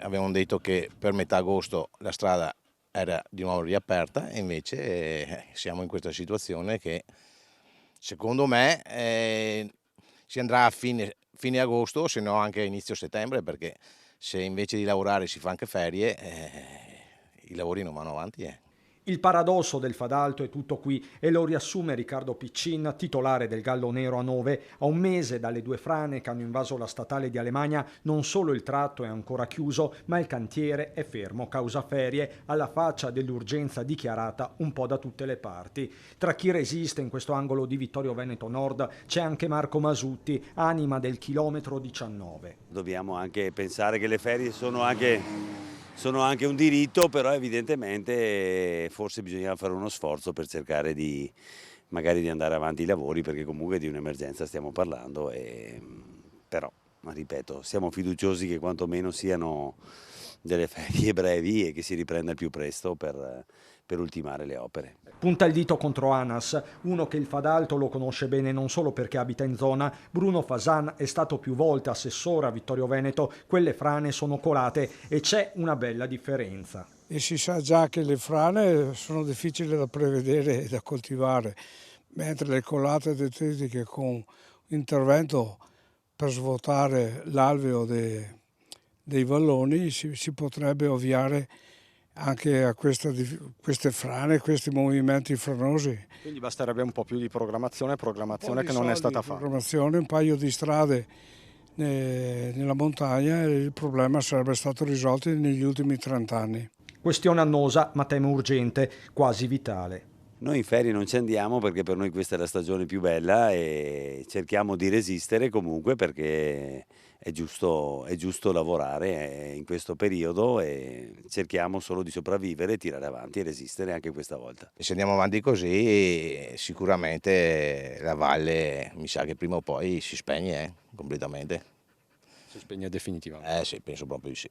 avevano detto che per metà agosto la strada era di nuovo riaperta e invece siamo in questa situazione che secondo me si andrà a fine agosto, se no anche a inizio settembre, perché se invece di lavorare si fa anche ferie, i lavori non vanno avanti. Il paradosso del Fadalto è tutto qui e lo riassume Riccardo Piccin, titolare del Gallo Nero a 9. A un mese dalle due frane che hanno invaso la statale di Alemagna, non solo il tratto è ancora chiuso, ma il cantiere è fermo causa ferie, alla faccia dell'urgenza dichiarata un po' da tutte le parti. Tra chi resiste in questo angolo di Vittorio Veneto Nord c'è anche Marco Masutti, anima del chilometro 19. Dobbiamo anche pensare che le ferie sono anche un diritto, però evidentemente forse bisogna fare uno sforzo per cercare magari di andare avanti i lavori, perché comunque di un'emergenza stiamo parlando, però, ripeto, siamo fiduciosi che quantomeno siano delle ferie brevi e che si riprenda il più presto per ultimare le opere. Punta il dito contro Anas, uno che il Fadalto lo conosce bene non solo perché abita in zona. Bruno Fasan è stato più volte assessore a Vittorio Veneto, quelle frane sono colate e c'è una bella differenza. E si sa già che le frane sono difficili da prevedere e da coltivare, mentre le colate detritiche con intervento per svuotare l'alveo dei valloni si potrebbe ovviare anche a queste frane, questi movimenti franosi. Quindi basterebbe un po' più di programmazione che non è Soldi, stata fatta. programmazione, un paio di strade nella montagna e il problema sarebbe stato risolto negli ultimi 30 anni. Questione annosa, ma tema urgente, quasi vitale. Noi in ferie non ci andiamo perché per noi questa è la stagione più bella e cerchiamo di resistere comunque, perché è giusto lavorare in questo periodo e cerchiamo solo di sopravvivere, tirare avanti e resistere anche questa volta. E se andiamo avanti così sicuramente la valle mi sa che prima o poi si spegne completamente. Si spegne definitivamente. Sì, penso proprio di sì.